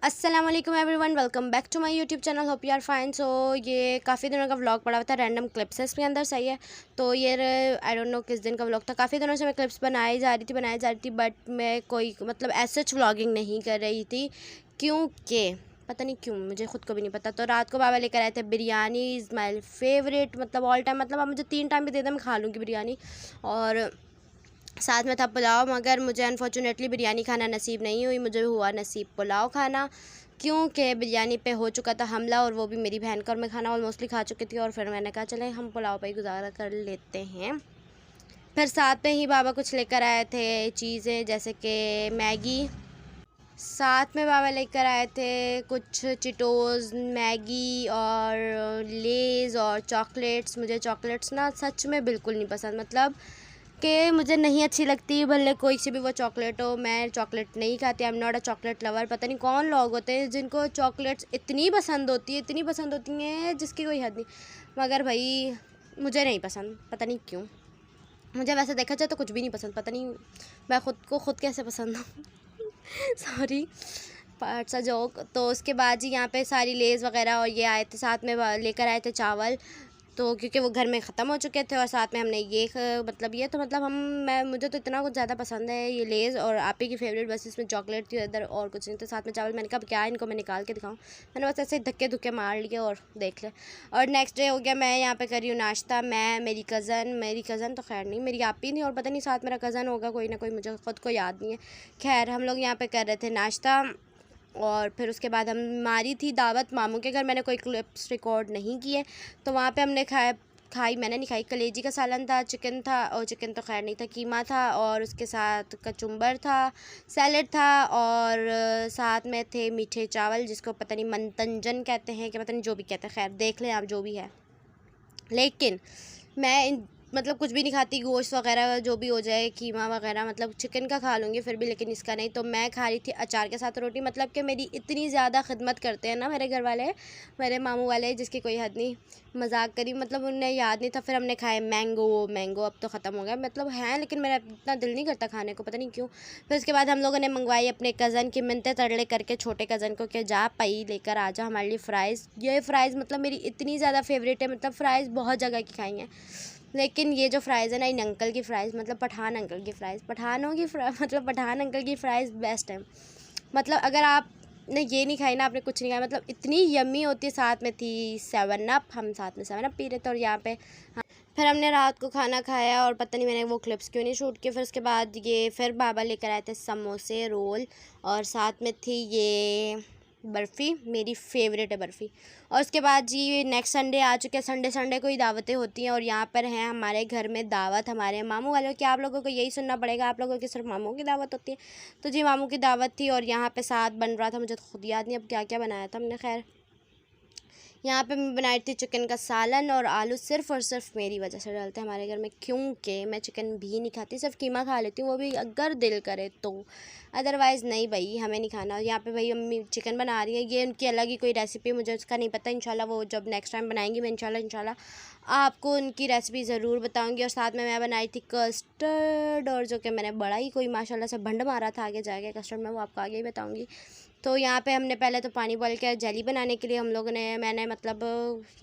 अस्सलाम वालेकुम everyone, welcome back to my YouTube channel. Hope you are fine. So ये काफ़ी दिनों का व्लॉग पड़ा हुआ था, रैंडम क्लिप्स है इसके अंदर, सही है। तो ये आई डोंट नो किस दिन का व्लॉग था। काफ़ी दिनों से मैं क्लिप्स बनाई जा रही थी बट मैं कोई मतलब ऐसे व्लॉगिंग नहीं कर रही थी, क्योंकि पता नहीं क्यों, मुझे ख़ुद को भी नहीं पता। तो रात को बाबा लेकर आए थे बिरयानी, इज़ माई फेवरेट, मतलब ऑल टाइम, मतलब आप मुझे 3 टाइम भी दे दें मैं खा लूँगी बिरयानी। और साथ में था पुलाव, मगर मुझे अनफॉर्चुनेटली बिरयानी खाना नसीब नहीं हुई, मुझे हुआ नसीब पुलाव खाना, क्योंकि बिरयानी पे हो चुका था हमला, और वो भी मेरी बहन का, और मैं खाना ऑलमोस्टली खा चुकी थी। और फिर मैंने कहा चले हम पुलाव पे ही गुजारा कर लेते हैं। फिर साथ में ही बाबा कुछ लेकर आए थे चीज़ें, जैसे कि मैगी। साथ में बाबा लेकर आए थे कुछ चिटोज़, मैगी और लेज़ और चॉकलेट्स। मुझे चॉकलेट्स ना सच में बिल्कुल नहीं पसंद, मतलब कि मुझे नहीं अच्छी लगती, भले कोई सी भी वो चॉकलेट हो, मैं चॉकलेट नहीं खाती। I am not a chocolate lover. पता नहीं कौन लोग होते हैं जिनको चॉकलेट्स इतनी पसंद होती है, इतनी पसंद होती हैं जिसकी कोई हद नहीं, मगर भाई मुझे नहीं पसंद, पता नहीं क्यों। मुझे वैसे देखा जाए तो कुछ भी नहीं पसंद, पता नहीं मैं ख़ुद को खुद कैसे पसंद हूँ। सॉरी, पार्ट सा जोक। तो उसके बाद जी यहाँ पे सारी लेज़ वगैरह और ये आए थे, साथ में लेकर आए थे चावल, तो क्योंकि वो घर में ख़त्म हो चुके थे। और साथ में हमने ये मतलब ये तो मतलब मुझे तो इतना कुछ ज़्यादा पसंद है ये लेज़, और आप ही की फेवरेट बस इसमें चॉकलेट थी, इधर और कुछ नहीं। तो साथ में चावल, मैंने कहा क्या इनको मैं निकाल के दिखाऊँ, मैंने बस ऐसे धक्के धुक्के मार लिए और देख ले। और नेक्स्ट डे हो गया, मैं यहाँ पे कर रही हूँ नाश्ता। मैं, मेरी कज़न तो खैर नहीं, मेरी आपी थी, और पता नहीं साथ मेरा कज़न होगा कोई ना कोई, मुझे ख़ुद को याद नहीं है। खैर हम लोग यहाँ पे कर रहे थे नाश्ता, और फिर उसके बाद हमारी थी दावत मामू के घर। मैंने कोई क्लिप्स रिकॉर्ड नहीं किए, तो वहाँ पे हमने खाई, मैंने नहीं खाई। कलेजी का सालन था, चिकन था, और चिकन तो खैर नहीं था, कीमा था, और उसके साथ कचुम्बर था, सैलड था, और साथ में थे मीठे चावल, जिसको पता नहीं मंतंजन कहते हैं कि पता नहीं, जो भी कहते हैं, खैर देख लें आप जो भी है। लेकिन मैं मतलब कुछ भी नहीं खाती, गोश्त वगैरह जो भी हो जाए, कीमा वगैरह, मतलब चिकन का खा लूँगी फिर भी, लेकिन इसका नहीं। तो मैं खा रही थी अचार के साथ रोटी, मतलब कि मेरी इतनी ज़्यादा खिदमत करते हैं ना मेरे घर वाले, मेरे मामू वाले, जिसकी कोई हद नहीं। मजाक करी, मतलब उन्हें याद नहीं था। फिर हमने खाए मैंगो अब तो ख़त्म हो गया, मतलब है, लेकिन मेरा इतना दिल नहीं करता खाने को, पता नहीं क्यों। फिर उसके बाद हम लोगों ने मंगवाई अपने कज़न की मिन्नतें तरले करके, छोटे कज़न को, कि जा पई लेकर आ जा हमारे लिए फ़्राइज़। ये फ़्राइज़ मतलब मेरी इतनी ज़्यादा फेवरेट है, मतलब फ़्राइज़ बहुत जगह की खाई हैं, लेकिन ये जो फ़्राइज़ है ना, इन अंकल की फ़्राइज़, मतलब पठान अंकल की फ़्राइज़, मतलब पठान अंकल की फ़्राइज़ बेस्ट है। मतलब अगर आप ने ये नहीं खाई ना, आपने कुछ नहीं खाया, मतलब इतनी यम्मी होती है। साथ में थी 7 अप, हम साथ में 7 अप पी रहे थे। और यहाँ पे फिर हमने रात को खाना खाया, और पता नहीं मैंने वो क्लिप्स क्यों नहीं शूट किए। फिर उसके बाद ये फिर बाबा लेकर आए थे समोसे, रोल, और साथ में थी ये बर्फ़ी, मेरी फेवरेट है बर्फ़ी। और उसके बाद जी नेक्स्ट संडे आ चुके हैं, संडे को ही दावतें होती हैं, और यहाँ पर हैं हमारे घर में दावत हमारे मामू वालों की। आप लोगों को यही सुनना पड़ेगा, आप लोगों की सिर्फ मामू की दावत होती है। तो जी मामू की दावत थी, और यहाँ पे साथ बन रहा था, मुझे तो खुद याद नहीं अब क्या क्या बनाया था हमने। खैर यहाँ पे मैं बनाई थी चिकन का सालन, और आलू सिर्फ़ और सिर्फ मेरी वजह से डलते हैं हमारे घर में, क्योंकि मैं चिकन भी नहीं खाती, सिर्फ कीमा खा लेती हूँ, वो भी अगर दिल करे तो, अदरवाइज़ नहीं भाई, हमें नहीं खाना। यहाँ पे भाई अम्मी चिकन बना रही है, ये उनकी अलग ही कोई रेसिपी, मुझे उसका नहीं पता। इंशाल्लाह वो जब नेक्स्ट टाइम बनाएंगी, मैं इंशाल्लाह आपको उनकी रेसिपी ज़रूर बताऊँगी। और साथ में मैं बनाई थी कस्टर्ड, और जो कि मैंने बड़ा ही कोई माशाल्लाह से भंड मारा था आगे जाके कस्टर्ड में, वो आपको आगे ही बताऊँगी। तो यहाँ पे हमने पहले तो पानी बॉयल किया। जेली बनाने के लिए हम लोगों ने, मैंने मतलब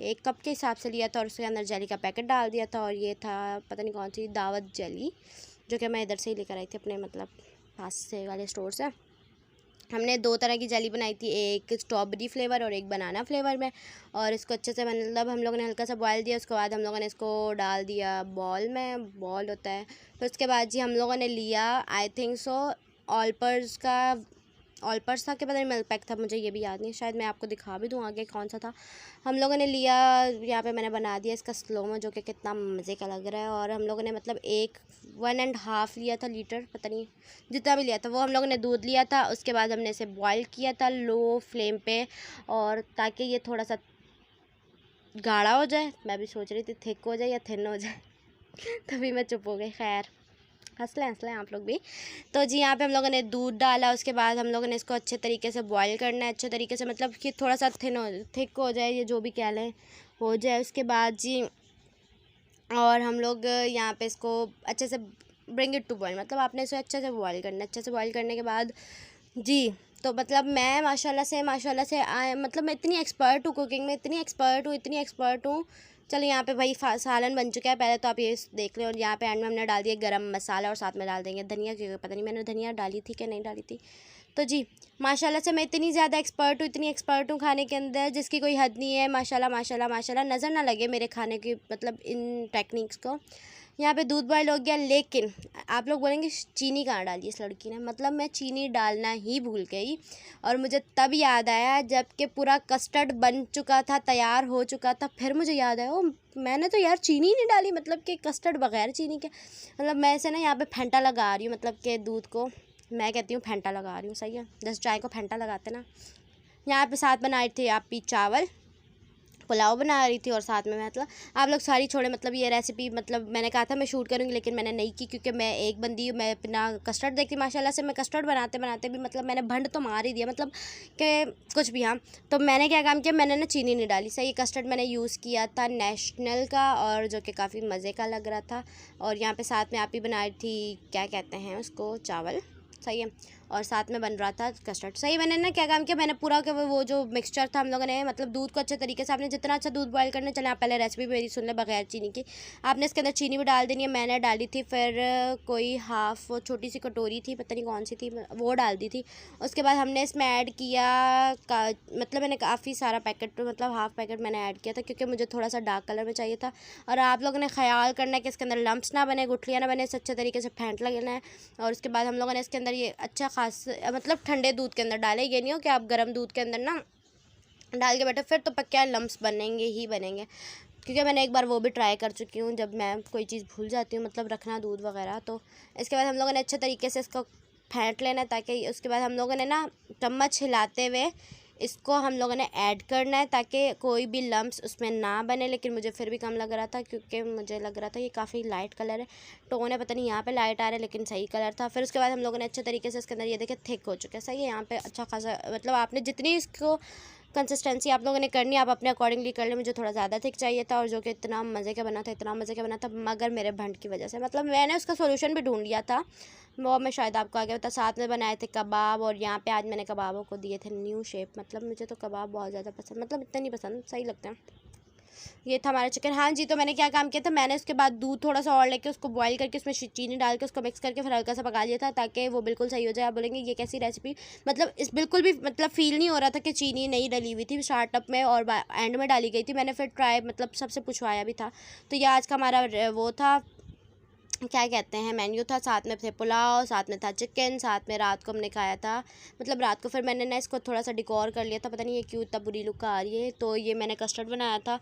1 कप के हिसाब से लिया था, और उसके अंदर जेली का पैकेट डाल दिया था। और ये था पता नहीं कौन सी दावत जेली, जो कि मैं इधर से ही लेकर आई थी अपने मतलब पास से वाले स्टोर से। हमने 2 तरह की जेली बनाई थी, एक स्ट्रॉबेरी फ्लेवर और एक बनाना फ्लेवर में। और इसको अच्छे से मतलब हम लोगों ने हल्का सा बॉयल दिया, उसके बाद हम लोगों ने इसको डाल दिया बॉल में, बॉल होता है। फिर उसके बाद जी हम लोगों ने लिया, आई थिंक सो ऑलपर्स था कि पता नहीं मिल्क पैक था, मुझे ये भी याद नहीं, शायद मैं आपको दिखा भी दूँ आगे कौन सा था। हम लोगों ने लिया, यहाँ पे मैंने बना दिया इसका स्लोमो, जो कि कितना मज़े का लग रहा है। और हम लोगों ने मतलब 1.5 लिया था लीटर, पता नहीं जितना भी लिया था, वो हम लोगों ने दूध लिया था। उसके बाद हमने इसे बॉयल किया था लो फ्लेम पे, और ताकि ये थोड़ा सा गाढ़ा हो जाए। मैं भी सोच रही थी थिक हो जाए या थिन हो जाए तभी मैं चुप हो गई। खैर हंस लें आप लोग भी। तो जी यहाँ पे हम लोगों ने दूध डाला, उसके बाद हम लोगों ने इसको अच्छे तरीके से बॉईल करना है, अच्छे तरीके से, मतलब कि थोड़ा सा थिक हो जाए, ये जो भी कह लें हो जाए। उसके बाद जी और हम लोग यहाँ पे इसको अच्छे से ब्रिंग इट टू बॉयल, मतलब आपने इसे अच्छे से बॉयल करना है। अच्छे से बॉयल करने के बाद जी तो मतलब मैं माशाल्लाह से मतलब मैं इतनी एक्सपर्ट हूँ कुकिंग में, इतनी एक्सपर्ट हूँ। चलो यहाँ पे भाई सालन बन चुका है, पहले तो आप ये देख लें। और यहाँ पे एंड में हमने डाल दिया गरम मसाला और साथ में डाल देंगे धनिया, क्योंकि पता नहीं मैंने धनिया डाली थी कि नहीं डाली थी। तो जी माशाल्लाह से मैं इतनी ज़्यादा इतनी एक्सपर्ट हूँ खाने के अंदर, जिसकी कोई हद नहीं है। माशाल्लाह नज़र ना लगे मेरे खाने की मतलब इन टेक्निक्स को। यहाँ पे दूध बॉयल हो गया, लेकिन आप लोग बोलेंगे चीनी कहाँ डाली इस लड़की ने। मतलब मैं चीनी डालना ही भूल गई, और मुझे तब याद आया जब कि पूरा कस्टर्ड बन चुका था, तैयार हो चुका था। फिर मुझे याद आया, ओ मैंने तो यार चीनी नहीं डाली, मतलब कि कस्टर्ड बगैर चीनी के। मतलब मैं इसे ना यहाँ पे फेंटा लगा रही हूँ, मतलब कि दूध को मैं कहती हूँ फेंटा लगा रही हूँ, सही है, जैसे चाय को फेंटा लगाते ना। यहाँ पे साथ बनाए थे आप भी चावल, पुलाव बना रही थी, और साथ में मतलब आप लोग सारी छोड़े। मतलब ये रेसिपी मतलब मैंने कहा था मैं शूट करूँगी, लेकिन मैंने नहीं की, क्योंकि मैं एक बंदी हूँ, मैं अपना कस्टर्ड देखती माशाल्लाह से। मैं कस्टर्ड बनाते भी मतलब मैंने भंड तो मार ही दिया, मतलब कि कुछ भी। हाँ, तो मैंने क्या काम किया, मैंने ना चीनी नहीं डाली, सही। कस्टर्ड मैंने यूज़ किया था नेशनल का, और जो कि काफ़ी मज़े का लग रहा था। और यहाँ पर साथ में आप ही बना रही थी, क्या कहते हैं उसको, चावल, सही है। और साथ में बन रहा था कस्टर्ड, सही। मैंने ना क्या काम किया, मैंने पूरा के वो जो मिक्सचर था हम लोगों ने, मतलब दूध को अच्छे तरीके से, आपने जितना अच्छा दूध बॉयल करना, चले आप पहले रेसिपी मेरी सुन ले बगैर चीनी की। आपने इसके अंदर चीनी भी डाल देनी है, मैंने डाली थी। फिर कोई हाफ़ वो छोटी सी कटोरी थी, पता नहीं कौन सी थी, वो डाल दी थी। उसके बाद हमने इसमें ऐड किया मतलब मैंने काफ़ी सारा पैकेट, मतलब हाफ़ पैकेट मैंने ऐड किया था, क्योंकि मुझे थोड़ा सा डार्क कलर में चाहिए था। और आप लोगों ने ख्याल करना है कि इसके अंदर लम्प्स ना बने, गुठलियाँ ना बने, इसे अच्छे तरीके से फेंट लेना है। और उसके बाद हम लोगों ने इसके अंदर ये अच्छा खास मतलब ठंडे दूध के अंदर डाले, ये नहीं हो कि आप गर्म दूध के अंदर ना डाल के बैठे, फिर तो पक्का लम्प्स बनेंगे ही बनेंगे। क्योंकि मैंने एक बार वो भी ट्राई कर चुकी हूँ, जब मैं कोई चीज़ भूल जाती हूँ मतलब रखना दूध वगैरह। तो इसके बाद हम लोगों ने अच्छे तरीके से इसको फेंट लेना है, ताकि उसके बाद हम लोगों ने ना चम्मच हिलाते हुए इसको हम लोगों ने ऐड करना है, ताकि कोई भी लम्प्स उसमें ना बने। लेकिन मुझे फिर भी कम लग रहा था, क्योंकि मुझे लग रहा था ये काफ़ी लाइट कलर है, टोन है, पता नहीं यहाँ पे लाइट आ रहा है, लेकिन सही कलर था। फिर उसके बाद हम लोगों ने अच्छे तरीके से इसके अंदर ये देखे थिक हो चुका है, सही है। यहाँ पे अच्छा खासा मतलब आपने जितनी इसको कंसिस्टेंसी आप लोगों ने करनी है, आप अपने अकॉर्डिंगली कर लें। मुझे थोड़ा ज़्यादा थिक चाहिए था, और जो कि इतना मज़े का बना था, मगर मेरे भंड की वजह से, मतलब मैंने उसका सोल्यूशन भी ढूंढ लिया था, वो मैं शायद आपको आगे बता। साथ में बनाए थे कबाब, और यहाँ पे आज मैंने कबाबों को दिए थे न्यू शेप। मतलब मुझे तो कबाब बहुत ज़्यादा पसंद, मतलब इतना नहीं पसंद, सही लगते हैं। ये था हमारा चिकन। हाँ जी, तो मैंने क्या काम किया था, मैंने उसके बाद दूध थोड़ा सा और लेके उसको बॉईल करके उसमें चीनी डाल के उसको मिक्स करके फिर हल्का सा पका लिया था, ताकि वो बिल्कुल सही हो जाए। आप बोलेंगे ये कैसी रेसिपी, मतलब इस बिल्कुल भी मतलब फ़ील नहीं हो रहा था कि चीनी नहीं डली हुई थी, स्टार्टअप में और एंड में डाली गई थी। मैंने फिर ट्राई मतलब सबसे पूछवाया भी था। तो ये आज का हमारा वो था, क्या कहते हैं, मेन्यू था। साथ में थे पुलाव, साथ में था चिकन, साथ में रात को हमने खाया था, मतलब रात को फिर मैंने ना इसको थोड़ा सा डिकोर कर लिया था, पता नहीं ये क्यों इतना बुरी लुक आ रही है। तो ये मैंने कस्टर्ड बनाया था,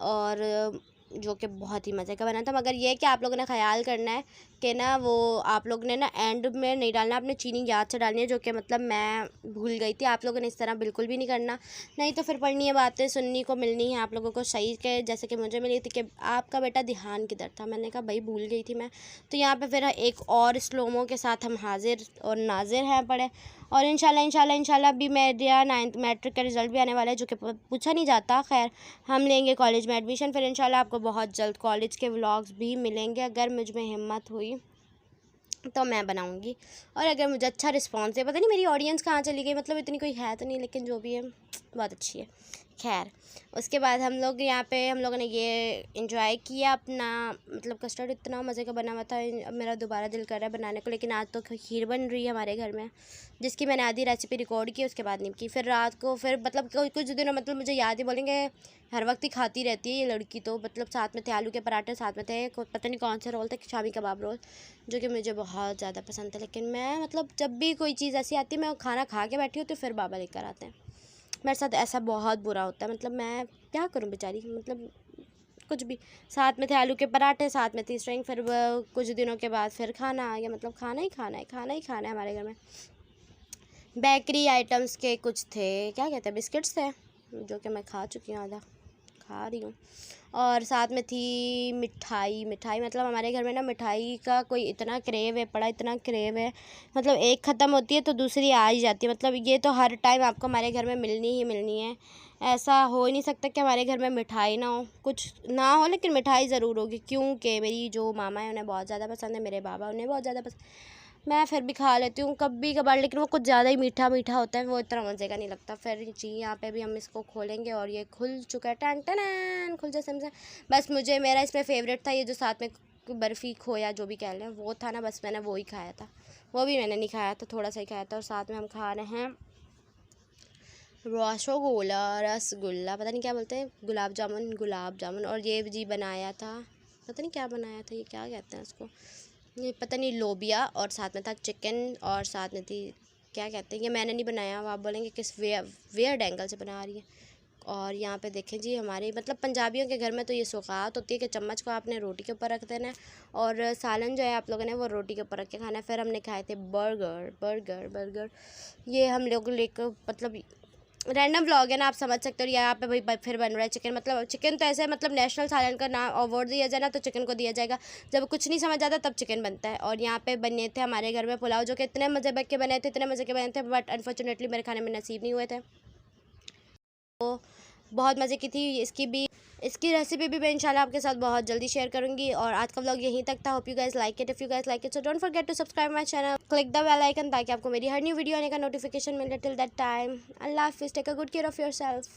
और जो कि बहुत ही मज़े का बना था। मगर ये कि आप लोगों ने ख्याल करना है कि ना वो आप लोग ने ना एंड में नहीं डालना, आपने चीनी याद से डालनी है, जो कि मतलब मैं भूल गई थी। आप लोगों ने इस तरह बिल्कुल भी नहीं करना, नहीं तो फिर पढ़नी है बातें सुननी को मिलनी है आप लोगों को सही के, जैसे कि मुझे मिली थी कि आपका बेटा ध्यान किधर था। मैंने कहा भाई भूल गई थी मैं। तो यहाँ पे फिर एक और स्लोमो के साथ हम हाजिर और नाजिर हैं पड़े। और इंशाल्लाह भी मेरा 9th मैट्रिक का रिज़ल्ट भी आने वाला है, जो कि पूछा नहीं जाता। खैर हम लेंगे कॉलेज में एडमिशन, फिर इंशाल्लाह आपको बहुत जल्द कॉलेज के व्लॉग्स भी मिलेंगे। अगर मुझ में हिम्मत हुई तो मैं बनाऊंगी, और अगर मुझे अच्छा रिस्पॉन्स है, पता नहीं मेरी ऑडियंस कहाँ चली गई, मतलब इतनी कोई है तो नहीं, लेकिन जो भी है बहुत अच्छी है। खैर उसके बाद हम लोग यहाँ पे हम लोगों ने ये इंजॉय किया अपना, मतलब कस्टर्ड इतना मज़े का बना हुआ था। अब मेरा दोबारा दिल कर रहा है बनाने को, लेकिन आज तो खीर बन रही है हमारे घर में, जिसकी मैंने आधी रेसिपी रिकॉर्ड की, उसके बाद नहीं की। फिर रात को फिर मतलब कुछ दिनों मतलब मुझे याद ही, बोलेंगे हर वक्त ही खाती रहती है ये लड़की। तो मतलब साथ में थे आलू के पराठे, साथ में थे पता नहीं कौन से रोल थे, शामी कबाब रोल, जो कि मुझे बहुत ज़्यादा पसंद है। लेकिन मैं मतलब जब भी कोई चीज़ ऐसी आती है, मैं खाना खा के बैठी हूँ तो फिर बाबा लेकर आते हैं। मेरे साथ ऐसा बहुत बुरा होता है, मतलब मैं क्या करूँ बेचारी, मतलब कुछ भी। साथ में थे आलू के पराठे, साथ में थी स्ट्रिंग। फिर कुछ दिनों के बाद फिर खाना आ गया, मतलब खाना ही खाना है हमारे घर में। बेकरी आइटम्स के कुछ थे, क्या कहते हैं, बिस्किट्स थे, जो कि मैं खा चुकी हूँ, आधा खा रही हूँ। और साथ में थी मिठाई मतलब हमारे घर में ना मिठाई का कोई इतना क्रेव है, इतना क्रेव है, मतलब एक ख़त्म होती है तो दूसरी आ ही जाती है। मतलब ये तो हर टाइम आपको हमारे घर में मिलनी ही मिलनी है। ऐसा हो ही नहीं सकता कि हमारे घर में मिठाई ना हो, कुछ ना हो लेकिन मिठाई ज़रूर होगी, क्योंकि मेरी जो मामा है उन्हें बहुत ज़्यादा पसंद है, मेरे बाबा उन्हें बहुत ज़्यादा पसंद। मैं फिर भी खा लेती हूँ कभी कभार, लेकिन वो कुछ ज़्यादा ही मीठा मीठा होता है, वो इतना मज़े का नहीं लगता। फिर जी यहाँ पे भी हम इसको खोलेंगे और ये खुल चुका है, टन टन खुल जैसे हमसे। बस मुझे मेरा इसमें फ़ेवरेट था ये जो साथ में बर्फ़ी खोया जो भी कह लें वो था ना, बस मैंने वो ही खाया था। वो भी मैंने नहीं खाया था, थोड़ा सा ही खाया था। और साथ में हम खा रहे हैं रसगुल्ला, पता नहीं क्या बोलते हैं, गुलाब जामुन। और ये जी बनाया था, पता नहीं क्या बनाया था, ये क्या कहते हैं उसको, ये पता नहीं, लोबिया। और साथ में था चिकन, और साथ में थी, क्या कहते हैं, ये मैंने नहीं बनाया, आप बोलेंगे किस वेयर्ड एंगल से बना रही है। और यहाँ पे देखें जी, हमारे मतलब पंजाबियों के घर में तो ये सौगात होती है कि चम्मच को आपने रोटी के ऊपर रख देना है और सालन जो है आप लोगों ने वो रोटी के ऊपर रख के खाना है। फिर हमने खाए थे बर्गर। ये हम लोग लेकर मतलब रैंडम व्लॉग है ना, आप समझ सकते हो। यहाँ पे भाई फिर बन रहा है चिकन, मतलब चिकन तो ऐसे मतलब नेशनल सालन का नाम अवार्ड दिया जाए ना तो चिकन को दिया जाएगा। जब कुछ नहीं समझ आता तब चिकन बनता है। और यहाँ पे बने थे हमारे घर में पुलाव, जो कि इतने मज़े के बने थे, इतने मज़े के बने थे, बट अनफॉर्चुनेटली मेरे खाने में नसीब नहीं हुए थे। तो बहुत मज़े की थी इसकी रेसिपी भी मैं इंशाल्लाह आपके साथ बहुत जल्दी शेयर करूंगी। और आज का व्लॉग यहीं तक था। Hope you guys like it. If you guys like it so don't forget to subscribe my channel, click the bell icon ताकि आपको मेरी हर न्यू वीडियो आने का नोटिफिकेशन मिले। टिल दैट टाइम, अल्लाह हाफिज़, take a good care of your self.